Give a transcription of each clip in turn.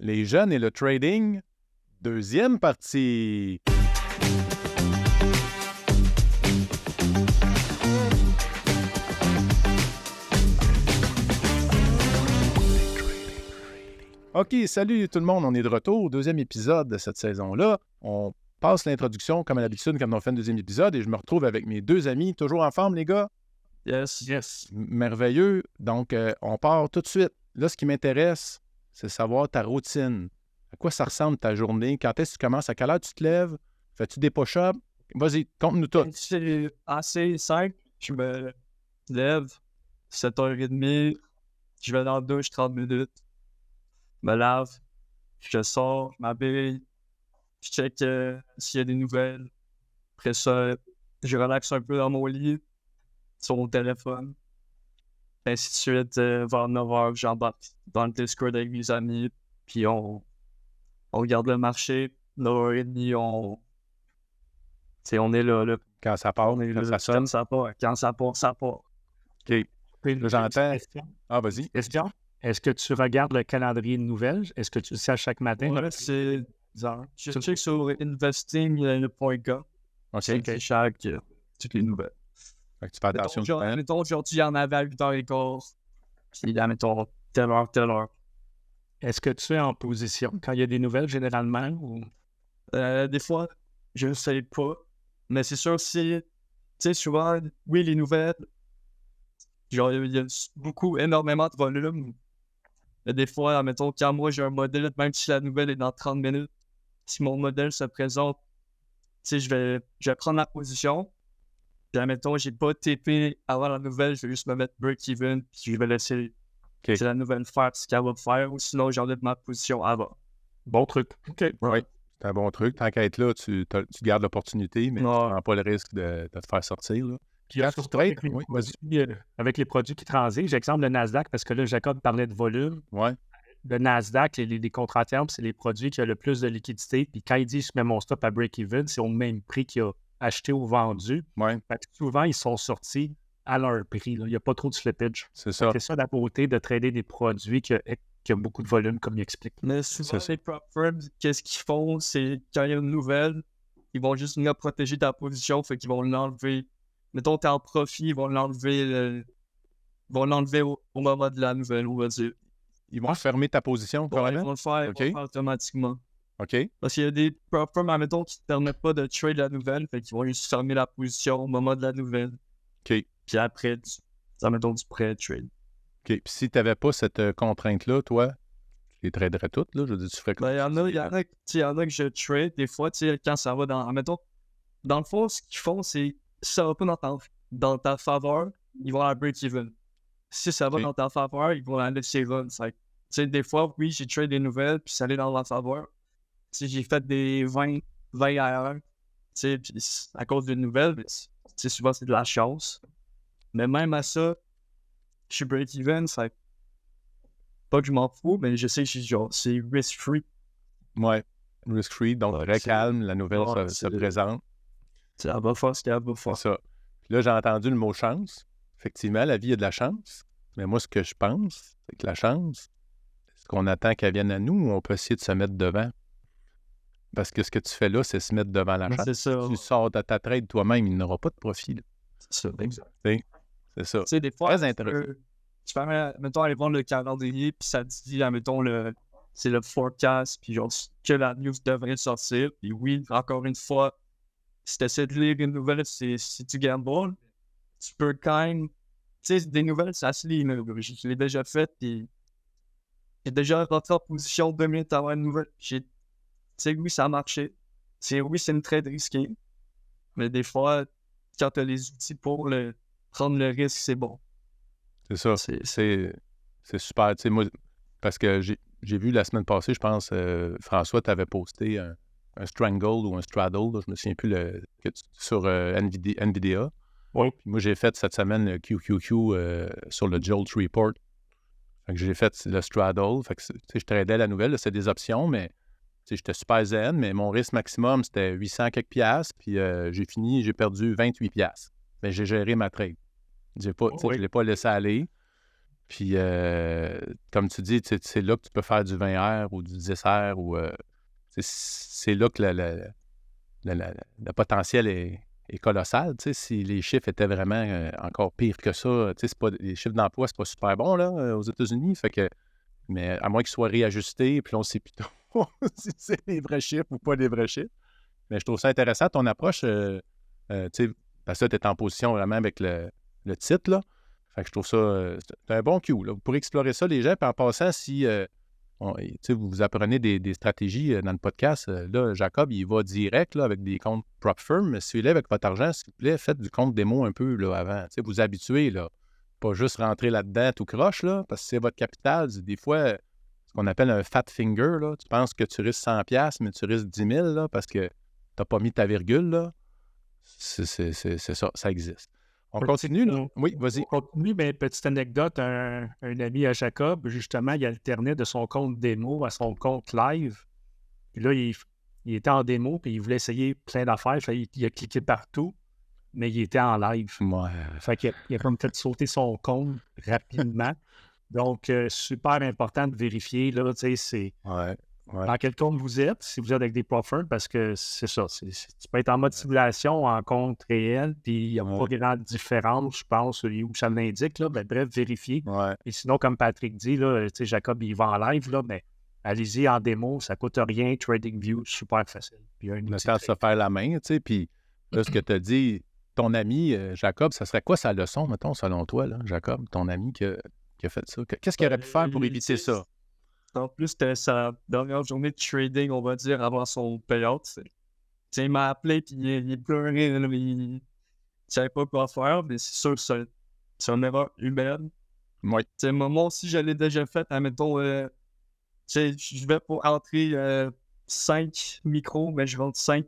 Les jeunes et le trading, deuxième partie. OK, salut tout le monde, on est de retour au deuxième épisode de cette saison-là. On passe l'introduction comme à l'habitude quand on fait un deuxième épisode et je me retrouve avec mes deux amis, toujours en forme les gars? Yes. Merveilleux. Donc, on part tout de suite. Là, ce qui m'intéresse, c'est savoir ta routine. À quoi ça ressemble ta journée? Quand est-ce que tu commences? À quelle heure tu te lèves? Fais-tu des push-ups? Vas-y, conte-nous tout. C'est assez simple. Je me lève, 7h30, je vais dans la douche 30 minutes, me lave, je sors, je m'habille, je check s'il y a des nouvelles. Après ça, je relaxe un peu dans mon lit, sur mon téléphone. Ainsi de suite, vers 9h, j'embarque dans le Discord avec mes amis, puis on regarde le marché. 9h30, on est là. Quand ça part, On est quand là, ça sonne. Quand ça part, ça part. OK. Là, j'entends. Ah, vas-y. Question. Est-ce que tu regardes le calendrier de nouvelles? Est-ce que tu le sais à chaque matin? Ouais, c'est 10 heures. Je check sur investing.com. OK. C'est chaque toutes les nouvelles. Fait que tu fais attention. Mettons, aujourd'hui, il y en avait à 8h15. Puis là, mettons, telle heure. Est-ce que tu es en position quand il y a des nouvelles, généralement? Ou... Des fois, je ne sais pas. Mais c'est sûr, si... Tu sais, souvent, oui, les nouvelles, genre, il y a énormément de volume. Mais des fois, mettons, quand moi, j'ai un modèle, même si la nouvelle est dans 30 minutes, si mon modèle se présente, tu sais, je vais prendre la position. Puis, admettons, j'ai pas TP avant la nouvelle, je vais juste me mettre break-even, puis je vais laisser la nouvelle faire ce qu'elle va faire, ou sinon, j'enlève ma position avant. Bon truc. OK. Oui, c'est un bon truc. Tant qu'à être là, tu gardes l'opportunité, mais tu ne prends pas le risque de te faire sortir. Là. Puis quand tu trades, oui, vas-y. Avec les produits qui transigent, j'exemple le Nasdaq, parce que là, Jacob parlait de volume. Ouais. Le Nasdaq, les contrats à terme, c'est les produits qui ont le plus de liquidité. Puis quand il dit « je mets mon stop à break-even », c'est au même prix qu'il a acheté ou vendu. Ouais. Fait que souvent, ils sont sortis à leur prix. Là. Il n'y a pas trop de slippage. C'est ça. C'est ça la beauté de trader des produits qui ont beaucoup de volume, comme il explique. Mais souvent, les prop firms, qu'est-ce qu'ils font? C'est quand il y a une nouvelle, ils vont juste venir protéger ta position, fait qu'ils vont l'enlever. Mettons, t'es en profit, ils vont l'enlever au moment de la nouvelle, on va dire. Ils vont fermer ta position, carrément? Ils vont le faire automatiquement. OK. Parce qu'il y a des prop firms, admettons, qui ne te permettent pas de trade la nouvelle, fait qu'ils vont juste fermer la position au moment de la nouvelle. OK. Puis après, admettons, tu pourrais trade. OK. Puis si tu n'avais pas cette contrainte-là, toi, tu les traderais toutes, là? Je veux dire, tu ferais Ben, il y en a que je trade, des fois, tu sais, quand ça va dans... Admettons, dans le fond, ce qu'ils font, c'est... Si ça va pas dans ta faveur, ils vont la break-even. Si ça va dans ta faveur, ils vont la laisser run. Tu sais, des fois, oui, j'ai trade des nouvelles, puis ça allait dans ma faveur. Tu sais, j'ai fait des 20 à 1, tu sais, puis à cause d'une nouvelle, tu sais, souvent, c'est de la chance. Mais même à ça, je suis break-even, c'est pas que je m'en fous, mais je sais que c'est risk-free. Ouais, risk-free, donc très calme, la nouvelle se présente. Elle va faire ce qu'elle va faire. C'est ça. Puis là, j'ai entendu le mot chance. Effectivement, la vie a de la chance. Mais moi, ce que je pense, c'est que la chance, est-ce qu'on attend qu'elle vienne à nous ou on peut essayer de se mettre devant? Parce que ce que tu fais là, c'est se mettre devant la chance. C'est ça. Si tu sors de ta trade toi-même, il n'aura pas de profit. Là. C'est ça, exact. C'est ça. Tu sais, des fois, très intéressant. Tu peux, mettons, aller voir le calendrier, puis ça te dit, mettons, c'est le forecast, puis genre, que la news devrait sortir. Puis oui, encore une fois, si tu essaies de lire une nouvelle, c'est du gamble. Tu peux quand même... Tu sais, des nouvelles, ça se lit. Je l'ai déjà fait, puis j'ai déjà rentré en position 2 minutes avant une nouvelle. Tu sais, oui, ça a marché. Oui, c'est une trade risquée. Mais des fois, quand tu as les outils pour prendre le risque, c'est bon. C'est ça. C'est super. Tu sais, moi, parce que j'ai vu la semaine passée, je pense, François, tu avais posté un strangle ou un straddle, là, je me souviens plus, sur NVIDIA. Oui. Puis moi, j'ai fait cette semaine le QQQ sur le Jolt Report. Fait que j'ai fait le straddle. Fait que, tu sais, je tradais la nouvelle. C'est des options, mais j'étais super zen. Mais mon risque maximum, c'était 800 quelques piastres. Puis j'ai perdu 28 piastres. Mais j'ai géré ma trade. Je ne l'ai pas laissé aller. Puis, comme tu dis, c'est là que tu peux faire du 20R ou du 10R ou c'est là que le potentiel est colossal. Si les chiffres étaient vraiment encore pires que ça, les chiffres d'emploi, c'est pas super bon là, aux États-Unis. Fait que, mais à moins qu'ils soient réajustés, puis on sait plutôt si c'est des vrais chiffres ou pas des vrais chiffres. Mais je trouve ça intéressant, ton approche, parce que tu es en position vraiment avec le titre, là. Fait que je trouve ça, c'est un bon cue, là. Vous pourrez explorer ça, les gens, puis en passant, si vous apprenez des stratégies dans le podcast, là, Jacob, il va direct là, avec des comptes prop firm, mais suivez-les avec votre argent, s'il vous plaît, faites du compte démo un peu là, avant. Vous habituez, là. Pas juste rentrer là-dedans tout croche, là, parce que c'est votre capital. Des fois, ce qu'on appelle un fat finger, là, tu penses que tu risques 100$, mais tu risques 10 000, là, parce que tu n'as pas mis ta virgule, là. C'est ça, ça existe. On continue, là? Oui, vas-y. On continue, mais petite anecdote, un ami à Jacob, justement, il alternait de son compte démo à son compte live. Puis là, il était en démo, puis il voulait essayer plein d'affaires. Il a cliqué partout, mais il était en live. Ouais. Fait qu'il a comme fait sauter son compte rapidement. Donc, super important de vérifier, là, tu sais, c'est... Ouais. Dans quel compte vous êtes, si vous êtes avec des prop firms, parce que c'est ça. Tu peux être en mode simulation, en compte réel, puis il n'y a pas grande différence, je pense, où ça l'indique. Là. Ben, bref, vérifiez. Ouais. Et sinon, comme Patrick dit, là, Jacob, il va en live, là, mais allez-y en démo, ça ne coûte rien. TradingView, super facile. Puis le temps de se faire la main, tu sais, puis là, ce que tu as dit, ton ami, Jacob, ça serait quoi sa leçon, mettons, selon toi, là, Jacob, ton ami qui a fait ça? Qu'est-ce qu'il aurait pu faire pour éviter ça? En plus, c'était sa dernière journée de trading, on va dire, avant son payout. Il m'a appelé, puis il pleurait, là, il ne savait pas quoi faire, mais c'est sûr que c'est une erreur humaine. Oui. Moi aussi, je l'ai déjà fait, admettons, je vais pour entrer 5 micros, mais je rentre 5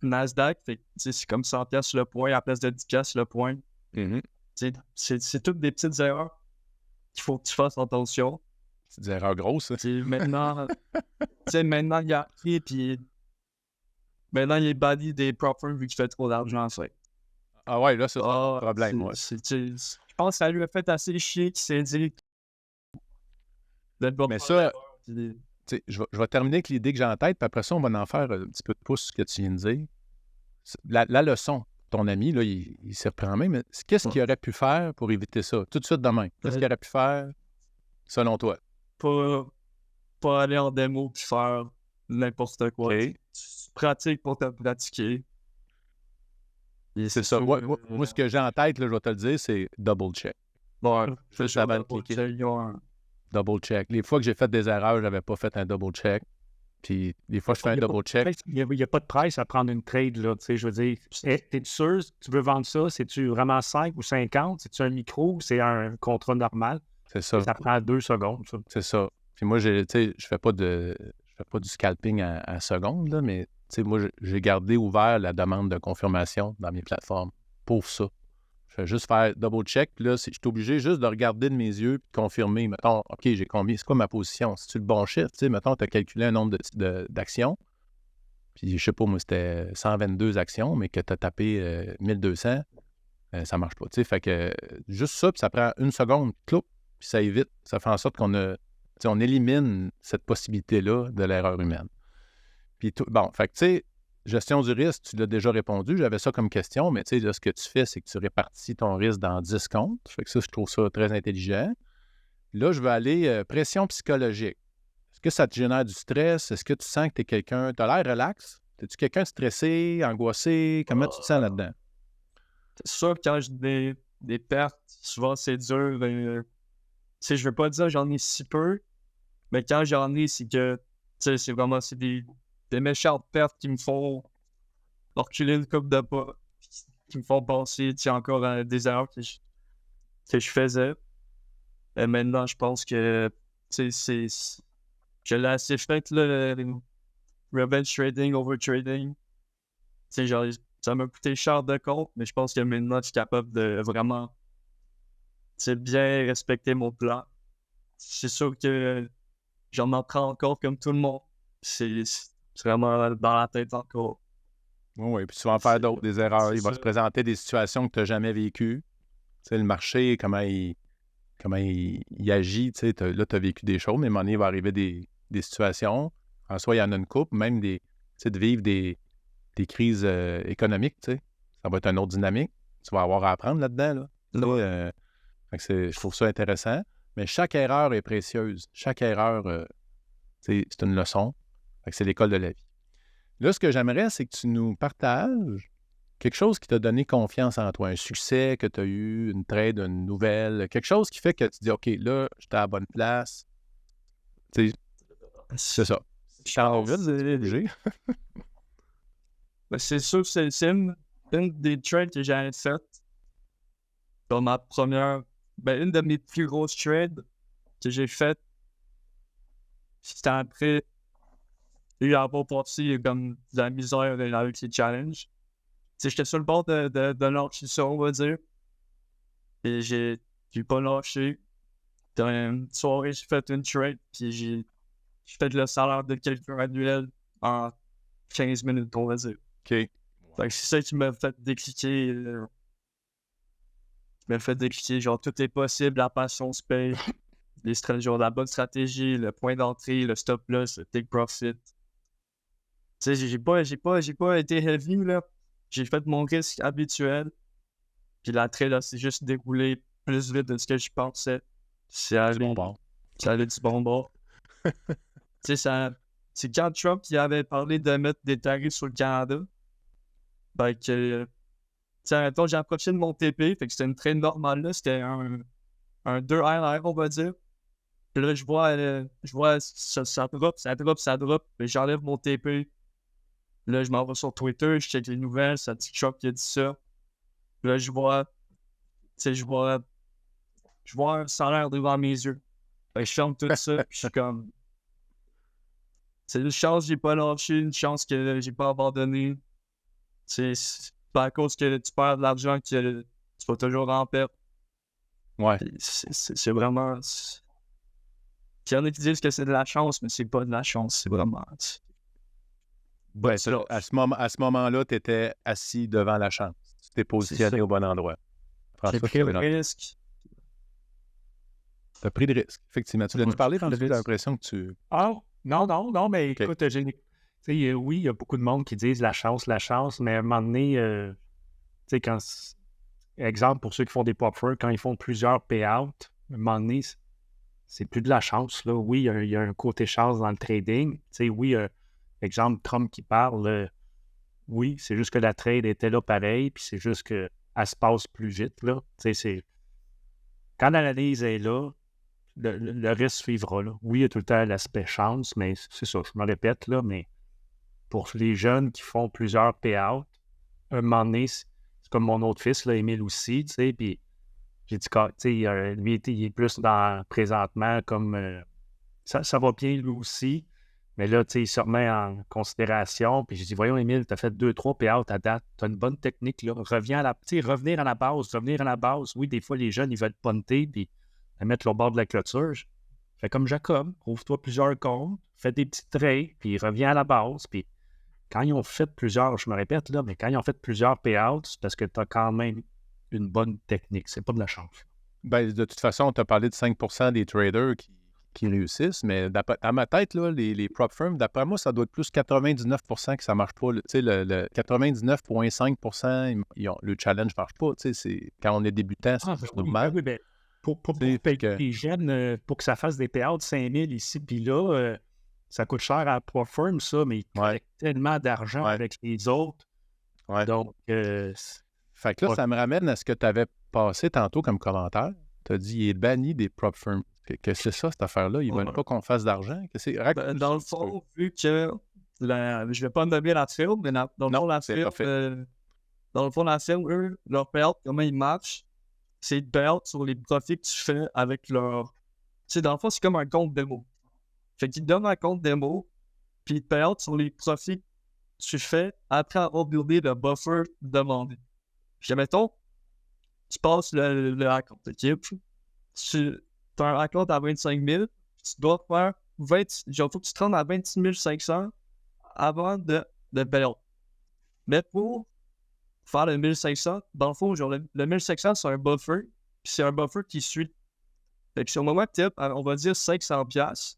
Nasdaq, fait, c'est comme 100$ le point à la place de 10$ le point. C'est toutes des petites erreurs qu'il faut que tu fasses attention. C'est des erreurs grosses. Maintenant, il a appris, puis maintenant, il est banni des prop firms vu qu'il fait trop d'argent, en fait. Ah ouais, là, c'est un problème. Ouais. Je pense que ça lui a fait assez chier qu'il s'est dit... Mais ça, je vais terminer avec l'idée que j'ai en tête, puis après ça, on va en faire un petit peu de pouce ce que tu viens de dire. La leçon, ton ami, là, il s'est reprend même, mais qu'est-ce qu'il aurait pu faire pour éviter ça? Tout de suite demain. Qu'est-ce qu'il aurait pu faire, selon toi? Pas aller en démo puis faire n'importe quoi. Okay. Tu pratiques pour te pratiquer. C'est ça. Moi, ce que j'ai en tête, là, je vais te le dire, c'est double check. Ouais, juste avant de cliquer. Double check. Les fois que j'ai fait des erreurs, je n'avais pas fait un double check. Puis des fois, je fais un double check. Il n'y a pas de presse à prendre une trade, là. Tu sais, je veux dire, t'es sûr, tu veux vendre ça, c'est-tu vraiment 5 ou 50? C'est-tu un micro ou c'est un contrat normal? C'est ça. Ça prend 2 secondes, ça. C'est ça. Puis moi, je fais pas du scalping à seconde, là, mais moi, j'ai gardé ouvert la demande de confirmation dans mes plateformes pour ça. Je vais juste faire double check, puis là, je suis obligé juste de regarder de mes yeux et de confirmer. Mettons, OK, j'ai combien, c'est quoi ma position? C'est-tu le bon chiffre? Mettons, tu as calculé un nombre d'actions, puis je sais pas, moi, c'était 122 actions, mais que tu as tapé 1200, ça marche pas. Fait que juste ça, puis ça prend une seconde, cloup, puis ça évite. Ça fait en sorte on élimine cette possibilité-là de l'erreur humaine. Puis, bon, fait que, tu sais, gestion du risque, tu l'as déjà répondu. J'avais ça comme question, mais tu sais, ce que tu fais, c'est que tu répartis ton risque dans 10 comptes. Fait que ça, je trouve ça très intelligent. Là, je vais aller pression psychologique. Est-ce que ça te génère du stress? Est-ce que tu sens que tu es quelqu'un... Tu as l'air relax? Es-tu quelqu'un de stressé, angoissé? Comment tu te sens là-dedans? C'est sûr que quand j'ai des pertes, souvent c'est dur. Je ne veux pas dire j'en ai si peu, mais quand j'en ai, c'est que c'est vraiment des méchantes pertes qui me font reculer le couple de pas, qui me font penser encore à des erreurs que je faisais. Et maintenant, je pense que je l'ai assez fait, le revenge trading, overtrading. Genre, ça m'a coûté cher de compte, mais je pense que maintenant, je suis capable de vraiment bien respecter mon plan. C'est sûr que j'en apprends encore comme tout le monde. C'est vraiment dans la tête encore. Oui, puis tu vas en faire d'autres, des erreurs. Il va se présenter des situations que tu n'as jamais vécues. Tu sais, le marché, comment il comment il agit. Tu sais, là, tu as vécu des choses, mais à un moment donné, il va arriver des situations. En soi, il y en a une couple, même tu sais, de vivre des crises économiques. Tu sais. Ça va être une autre dynamique. Tu vas avoir à apprendre là-dedans. Là. Tu sais, fait que je trouve ça intéressant. Mais chaque erreur est précieuse. Chaque erreur, c'est une leçon. Fait que c'est l'école de la vie. Là, ce que j'aimerais, c'est que tu nous partages quelque chose qui t'a donné confiance en toi, un succès que tu as eu, une trade, une nouvelle, quelque chose qui fait que tu dis, OK, là, j'étais à la bonne place. Tu sais, c'est ça. C'est sûr que c'est une des trades que j'avais faites. Dans ma première... une de mes plus grosses trades que j'ai faites, c'était après... Il y a pas parti comme de la misère avec les challenges. Tu sais, j'étais sur le bord de lâcher ça, on va dire. Et j'ai pas lâché. Dans une soirée, j'ai fait une trade, puis j'ai fait le salaire de quelqu'un annuel en 15 minutes, on va dire. OK. Fait que c'est ça qui m'a fait décliquer. Genre, tout est possible, la passion se paye. Genre, la bonne stratégie, le point d'entrée, le stop loss, le take profit. Tu sais, j'ai pas été heavy, là. J'ai fait mon risque habituel. Puis la trade, là, c'est juste déroulé plus vite de ce que je pensais. C'est bon bord. Ça allait du bon bord. Tu sais, c'est quand Trump qui avait parlé de mettre des tarifs sur le Canada. Fait que, tu sais, mettons, j'ai approché de mon TP, fait que c'était une trade normale, là. C'était un 2 RR, on va dire. Puis là, je vois ça drop. Puis j'enlève mon TP. Là, je m'en vais sur Twitter, je check les nouvelles, ça dit Trump qui a dit ça. Puis là, je vois un salaire devant mes yeux. Fait que je ferme tout ça, puis je suis comme... C'est une chance que j'ai pas lâché, une chance que j'ai pas abandonné. C'est pas à cause que tu perds de l'argent que tu vas toujours en perdre. Ouais. C'est vraiment... Il y en a qui disent que c'est de la chance, mais c'est pas de la chance, c'est vraiment... Ouais, à ce moment-là, tu étais assis devant la chance. Tu t'es positionné au bon endroit. J'ai pris le risque. Tu as pris de risques, effectivement. Tu l'as-tu parlé quand tu as l'impression que tu... Ah, non, mais écoute, oui, il y a beaucoup de monde qui disent la chance, mais à un moment donné, tu sais, exemple, pour ceux qui font des pop-furs, quand ils font plusieurs payouts, à un moment donné, c'est plus de la chance, là. Oui, il y a un côté chance dans le trading. Tu sais, oui, exemple, Trump qui parle, oui, c'est juste que la trade était là pareil, puis c'est juste qu'elle se passe plus vite, là. Tu sais, quand l'analyse est là, le risque suivra, là. Oui, il y a tout le temps l'aspect chance, mais c'est ça, je me répète, là, mais pour les jeunes qui font plusieurs payouts, un moment donné, c'est comme mon autre fils, là, Émile aussi, tu sais, puis j'ai dit, tu sais, lui, il est plus présentement comme... ça va bien, lui aussi. Mais là, tu sais, il se remet en considération. Puis j'ai dit, voyons, Émile, tu as fait 2-3 payouts à date. Tu as une bonne technique, là. Revenir à la base. Oui, des fois, les jeunes, ils veulent punter puis mettre au bord de la clôture. Fais comme Jacob, ouvre-toi plusieurs comptes, fais des petits trades, puis reviens à la base. Puis quand ils ont fait plusieurs, je me répète, là, mais quand ils ont fait plusieurs payouts, c'est parce que tu as quand même une bonne technique. C'est pas de la chance. Ben, de toute façon, tu as parlé de 5% des traders qui réussissent, mais à ma tête, là, les prop firms, d'après moi, ça doit être plus 99% que ça ne marche pas. Tu sais, le 99,5%, le challenge ne marche pas. Tu sais, c'est, quand on est débutant, c'est normal. Oui, ben, pour payer les jeunes, pour que ça fasse des payouts de 5 000 ici, puis là, ça coûte cher à la prop firm, ça, mais ils collectent tellement d'argent avec les autres. Ouais. Donc, fait que là, ça me ramène à ce que tu avais passé tantôt comme commentaire. Tu as dit, il est banni des prop firms. Que c'est ça, cette affaire-là? Ils ne veulent pas qu'on fasse d'argent? Dans le fond, vu que je ne vais pas nommer la firme, mais dans le fond, la firme, eux, leur payout, comment ils marchent, c'est de payout sur les profits que tu fais avec leur... Tu sais, dans le fond, c'est comme un compte démo. Fait qu'ils te donnent un compte démo, puis ils te payout sur les profits que tu fais après avoir buildé le buffer demandé. Puis, mettons, tu passes le account d'équipe, tu as un account à 25 000, tu dois faire genre, faut que tu te rendes à 26 500 avant de payout. Mais pour faire le 1500, dans le fond, genre, le 1500, c'est un buffer, puis c'est un buffer qui suit Fait que sur le moment que tu es, on va dire 500$,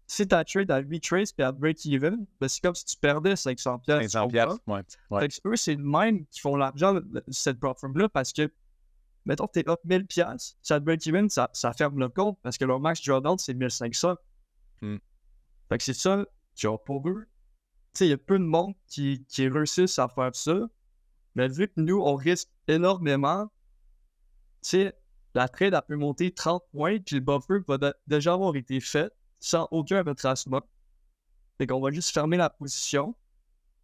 si tu as trade à retrace puis à break-even, ben c'est comme si tu perdais 500$. 500$, ouais. Fait que eux, c'est le même qui font l'argent de cette prop firm-là parce que, mettons que tu es up 1000$, ça break-even, ça ferme le compte parce que leur max drawdown, c'est 1500$. Fait que c'est ça, genre pour eux. Tu sais, il y a peu de monde qui réussissent à faire ça. Mais vu que nous, on risque énormément, tu sais, la trade a pu monter 30 points, puis le buffer va déjà avoir été fait sans aucun retracement. Fait qu'on va juste fermer la position.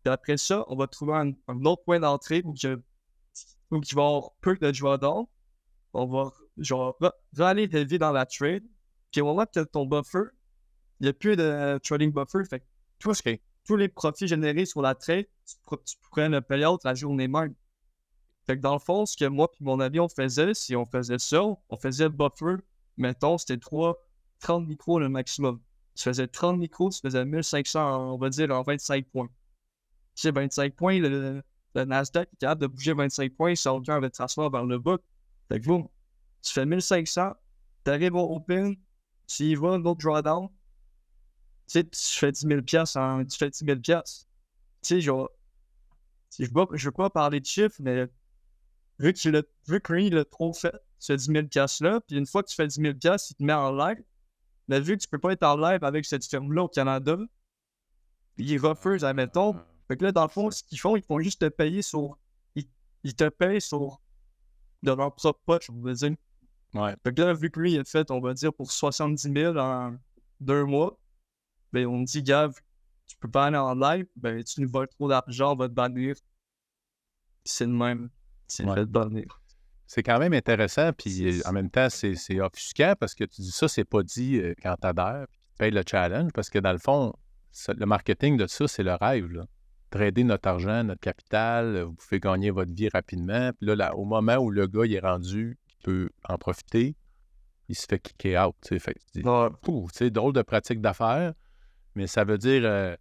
Puis après ça, on va trouver un autre point d'entrée où il va y avoir peu de drawdown. On va genre râler de vie dans la trade. Puis au moment que tu as ton buffer, il n'y a plus de trading buffer. Fait que tous les profits générés sur la trade, tu pourrais le payout la journée même. Fait que dans le fond, ce que moi et mon ami on faisait, si on faisait ça, on faisait le buffer, mettons, c'était 30 micros le maximum. Tu faisais 30 micros, tu faisais 1500, on va dire, en 25 points. Tu sais, 25 points, le Nasdaq est capable de bouger 25 points sans aucun retracement vers le bas. Fait que boum, tu fais 1500, t'arrives au open, tu y vas, un autre drawdown, tu sais, tu fais 10 000$, tu fais 10 000$. Tu sais, genre, je veux pas parler de chiffres, mais vu que lui, il l'a trop fait, ce 10 000$-là, puis une fois que tu fais 10 000$, il te met en live. Mais vu que tu peux pas être en live avec cette firme-là au Canada, ils refusent, admettons. Fait que là, dans le fond, ce qu'ils font, ils font juste te payer sur... Ils te payent sur de leur propre poche, on va dire. Ouais. Fait que là, vu que lui, il a fait, on va dire, pour 70 000 en 2 mois, ben on me dit, Gav, tu peux pas aller en live, ben tu nous voles trop d'argent, on va te bannir. C'est le même. C'est fait de bannir. C'est quand même intéressant, puis en même temps, c'est offusquant parce que tu dis ça, c'est pas dit quand t'adhères, puis tu payes le challenge, parce que dans le fond, le marketing de ça, c'est le rêve, là. Trader notre argent, notre capital, vous pouvez gagner votre vie rapidement, puis là, au moment où le gars il est rendu, il peut en profiter, il se fait kicker out, tu sais. Fait que tu dis, c'est drôle de pratique d'affaires, mais ça veut dire,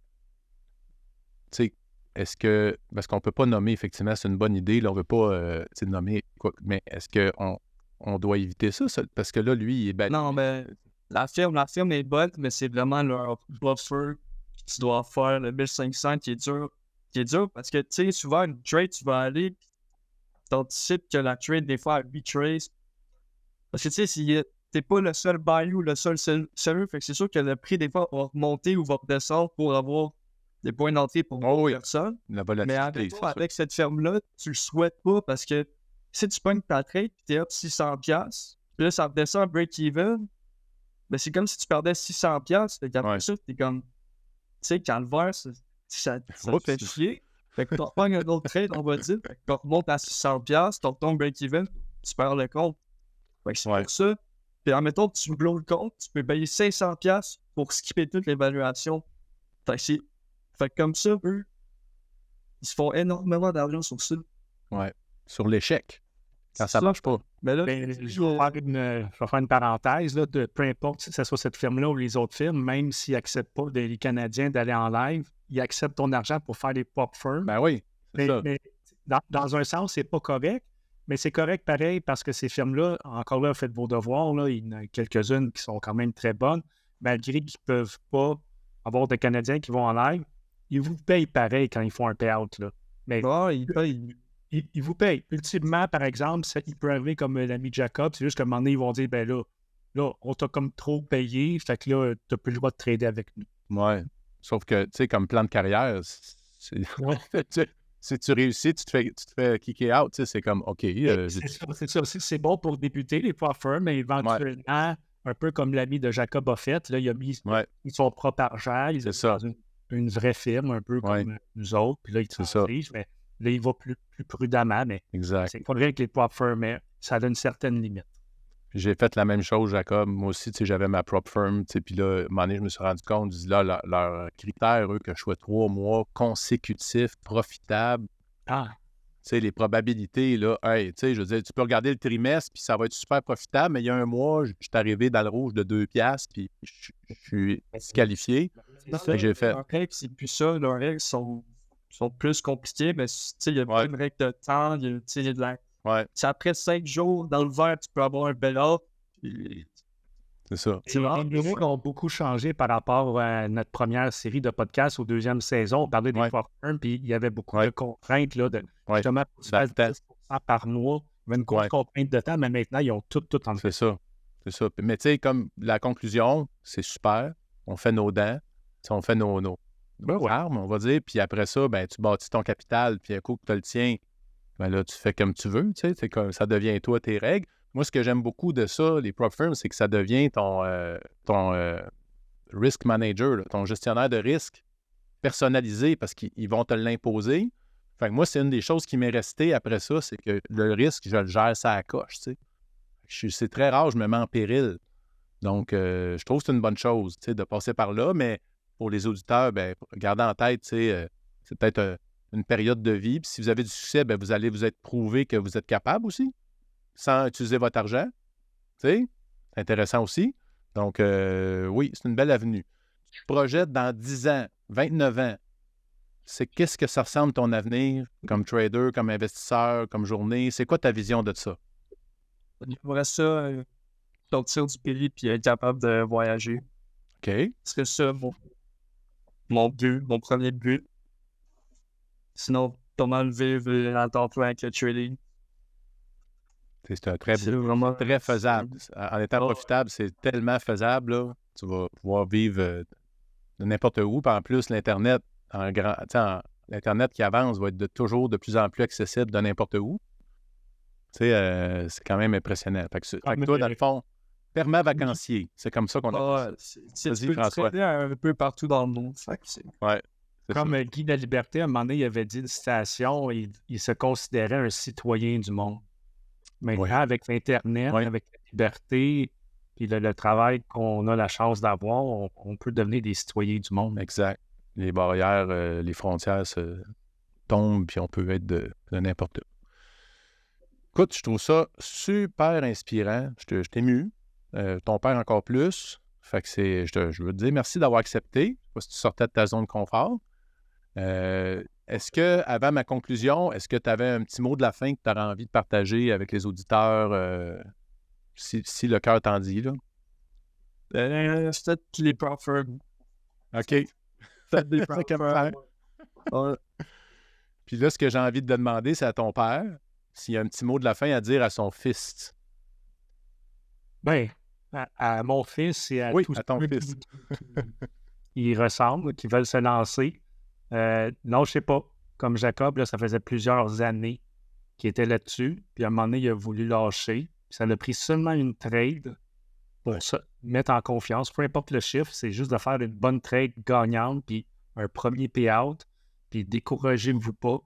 tu sais, est-ce que, parce qu'on ne peut pas nommer, effectivement, c'est une bonne idée, là, on ne veut pas nommer quoi, mais est-ce qu'on doit éviter ça? Parce que là, lui, il est banni. Non, mais la firme est bonne, mais c'est vraiment leur buffer que tu dois faire, le 1500 qui est dur parce que, tu sais, souvent, une trade, tu vas aller, tu anticipes que la trade, des fois, elle retrace. Parce que, tu sais, si t'es pas le seul buy ou le seul seller, fait que c'est sûr que le prix, des fois, va remonter ou va redescendre pour avoir des points d'entrée pour d'autres personnes. Mais avec cette ferme-là, tu le souhaites pas parce que si tu pognes ta trade et t'es up 600$, puis là, ça redescend à break-even, ben c'est comme si tu perdais 600$. Fait qu'après ça, t'es comme, tu sais, calvaire, ça te fait chier. Fait que tu repognes un autre trade, on va dire, fait que tu remontes à 600$, tu retombes break-even, tu perds le compte. Fait que c'est pour ça. Puis admettons que tu blows le compte, tu peux payer 500$ pour skipper toute l'évaluation. Fait que comme ça, eux, ils se font énormément d'argent sur ça. Ouais. Sur l'échec. Quand ça marche pas. Mais là, je vais faire une parenthèse. Là, peu importe si ce soit cette firme-là ou les autres firmes, même s'ils n'acceptent pas les Canadiens d'aller en live, ils acceptent ton argent pour faire des pop firms. Ben oui, c'est ça. Mais dans un sens, c'est pas correct. Mais c'est correct pareil parce que ces firmes-là, encore là, faites vos devoirs. Là, il y en a quelques-unes qui sont quand même très bonnes, malgré qu'ils ne peuvent pas avoir de Canadiens qui vont en live. Ils vous payent pareil quand ils font un payout. Là. Mais ils vous payent. Ultimement, par exemple, il peut arriver comme l'ami Jacob, c'est juste qu'à un moment donné, ils vont dire, ben là, on t'a comme trop payé, fait que là, tu n'as plus le droit de trader avec nous. Ouais. Sauf que, tu sais, comme plan de carrière, si tu réussis, tu te fais kicker out, tu sais, c'est comme, OK. C'est ça. C'est bon pour débuter, les firms, mais éventuellement, un peu comme l'ami de Jacob a fait, là, il a mis son propre argent, il est dans une vraie firme, un peu comme nous autres, puis là, il transige, mais là, il va plus prudemment, mais c'est pas vrai que les prop firms, mais ça a une certaine limite. J'ai fait la même chose, Jacob. Moi aussi, tu sais, j'avais ma prop firm, tu sais, puis là, à un moment donné, je me suis rendu compte, là, leurs critères, eux, que je sois 3 mois consécutifs, profitables. Tu sais, les probabilités, là, hey, tu sais, je veux dire, tu peux regarder le trimestre, puis ça va être super profitable, mais il y a un mois, je suis arrivé dans le rouge de 2$, puis je suis disqualifié. J'ai fait. Leurs règles, c'est plus ça. Leurs règles sont plus compliquées, mais tu sais, il y a pas une règle de temps, il y a de la... Ouais. C'est après 5 jours dans le vert, tu peux avoir un bel offre. C'est ça. Les mots ont beaucoup changé par rapport à notre première série de podcasts aux deuxième saison. On parlait des prop firms, puis il y avait beaucoup de contraintes là, de justement pour se faire 10% par mois. Il y avait une grosse contrainte de temps, mais maintenant, ils ont tout en fait. C'est ça. Mais tu sais, comme la conclusion, c'est super. On fait nos dents, on fait nos armes, on va dire. Puis après ça, ben, tu bâtis ton capital, puis un coup que tu le tiens, ben là, tu fais comme tu veux. Tu sais, ça devient toi, tes règles. Moi, ce que j'aime beaucoup de ça, les prop firms, c'est que ça devient ton risk manager, là, ton gestionnaire de risque personnalisé parce qu'ils vont te l'imposer. Fait que moi, c'est une des choses qui m'est restée après ça, c'est que le risque, je le gère ça à la coche. Tu sais. C'est très rare, je me mets en péril. Donc, je trouve que c'est une bonne chose tu sais, de passer par là, mais pour les auditeurs, ben, gardez en tête, tu sais, c'est peut-être une période de vie. Puis si vous avez du succès, ben, vous allez vous être prouvé que vous êtes capable aussi, sans utiliser votre argent. Tu sais, c'est intéressant aussi. Donc, oui, c'est une belle avenue. Tu te projettes dans 10 ans, 29 ans, qu'est-ce que ça ressemble ton avenir comme trader, comme investisseur, comme journée? C'est quoi ta vision de ça? J'aimerais ça sortir du pays puis être capable de voyager. OK. C'est ça mon premier but. Sinon, pas mal vivre en temps plein avec le trading. C'est un très vraiment très faisable. En étant profitable, c'est tellement faisable. Là. Tu vas pouvoir vivre de n'importe où. Puis en plus, l'Internet, l'Internet qui avance va être toujours de plus en plus accessible de n'importe où. Tu sais, c'est quand même impressionnant. Fait que toi, dans le fond, perma-vacancier, c'est comme ça qu'on a tu peux trader un peu partout dans le monde. Comme Guy de la Liberté, à un moment donné, il avait dit une citation, il se considérait un citoyen du monde. Maintenant, avec l'Internet, avec la liberté, puis le travail qu'on a la chance d'avoir, on peut devenir des citoyens du monde. Exact. Les barrières, les frontières se tombent, puis on peut être de n'importe où. Écoute, je trouve ça super inspirant. Je t'émue. Ton père encore plus. Fait que je veux te dire merci d'avoir accepté. Je sais pas si tu sortais de ta zone de confort. Est-ce que, avant ma conclusion, est-ce que tu avais un petit mot de la fin que tu aurais envie de partager avec les auditeurs, si le cœur t'en dit, là? C'est peut-être les prop firms. OK. Peut-être des prop firms. Puis là, ce que j'ai envie de te demander, c'est à ton père, s'il y a un petit mot de la fin à dire à son fils. Ben, à mon fils et à tous à ton fils. Qui ressemblent, qui veulent se lancer. Non, je sais pas. Comme Jacob, là, ça faisait plusieurs années qu'il était là-dessus. Puis à un moment donné, il a voulu lâcher. Puis ça a pris seulement une trade pour se mettre en confiance. Peu importe le chiffre, c'est juste de faire une bonne trade gagnante, puis un premier payout. Puis découragez-vous pas.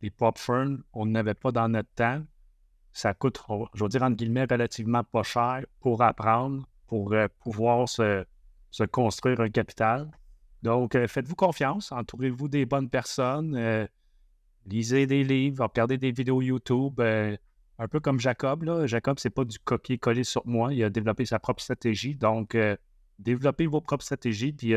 Les prop firms, on n'avait pas dans notre temps. Ça coûte, je veux dire, entre guillemets, relativement pas cher pour apprendre, pour pouvoir se construire un capital. Donc, faites-vous confiance, entourez-vous des bonnes personnes, lisez des livres, regardez des vidéos YouTube, un peu comme Jacob. Là. Jacob, c'est pas du copier-coller sur moi, il a développé sa propre stratégie. Donc, développez vos propres stratégies, puis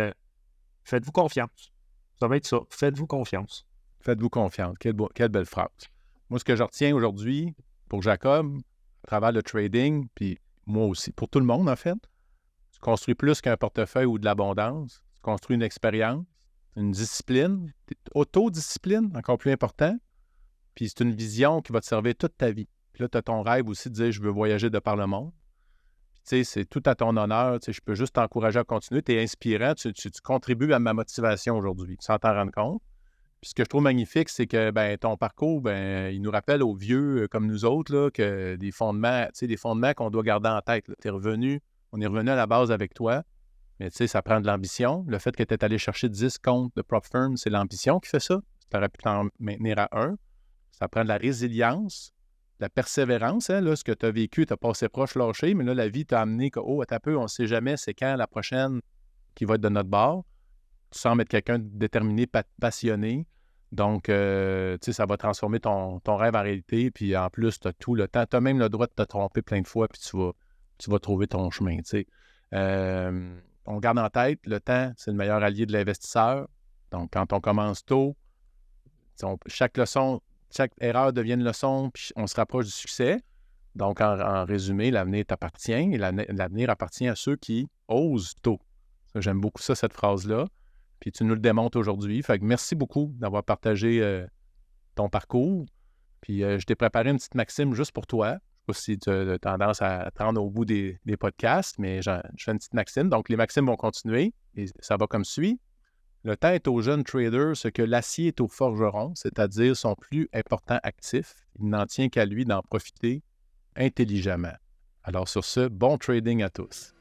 faites-vous confiance. Ça va être ça, faites-vous confiance. Faites-vous confiance, quelle belle phrase. Moi, ce que je retiens aujourd'hui, pour Jacob, à travers le trading, puis moi aussi, pour tout le monde, en fait, tu construis plus qu'un portefeuille ou de l'abondance. Tu construis une expérience, une discipline, autodiscipline, encore plus important. Puis c'est une vision qui va te servir toute ta vie. Puis là, tu as ton rêve aussi de dire « je veux voyager de par le monde ». Puis tu sais, c'est tout à ton honneur. Tu sais, je peux juste t'encourager à continuer. Tu es inspirant, tu contribues à ma motivation aujourd'hui, sans t'en rendre compte. Puis ce que je trouve magnifique, c'est que ton parcours, il nous rappelle aux vieux comme nous autres là, que des fondements qu'on doit garder en tête. On est revenu à la base avec toi. Mais tu sais, ça prend de l'ambition. Le fait que tu es allé chercher 10 comptes de prop firm, c'est l'ambition qui fait ça. Tu aurais pu t'en maintenir à un. Ça prend de la résilience, de la persévérance. Hein, là, ce que tu as vécu, tu as passé proche lâché, mais là, la vie t'a amené que, attends un peu, on ne sait jamais c'est quand la prochaine qui va être de notre bord. Tu sembles être quelqu'un de déterminé, passionné. Donc, tu sais, ça va transformer ton rêve en réalité. Puis en plus, tu as tout le temps. Tu as même le droit de te tromper plein de fois, puis tu vas trouver ton chemin, tu sais. On garde en tête, le temps, c'est le meilleur allié de l'investisseur. Donc, quand on commence tôt, chaque erreur devient une leçon, puis on se rapproche du succès. Donc, en résumé, l'avenir t'appartient et l'avenir appartient à ceux qui osent tôt. Ça, j'aime beaucoup ça, cette phrase-là. Puis tu nous le démontres aujourd'hui. Fait que merci beaucoup d'avoir partagé ton parcours. Puis je t'ai préparé une petite maxime juste pour toi. Je ne sais pas si tu as tendance à te rendre au bout des podcasts, mais je fais une petite maxime. Donc, les maximes vont continuer et ça va comme suit. Le temps est aux jeunes traders ce que l'acier est aux forgerons, c'est-à-dire son plus important actif. Il n'en tient qu'à lui d'en profiter intelligemment. Alors sur ce, bon trading à tous.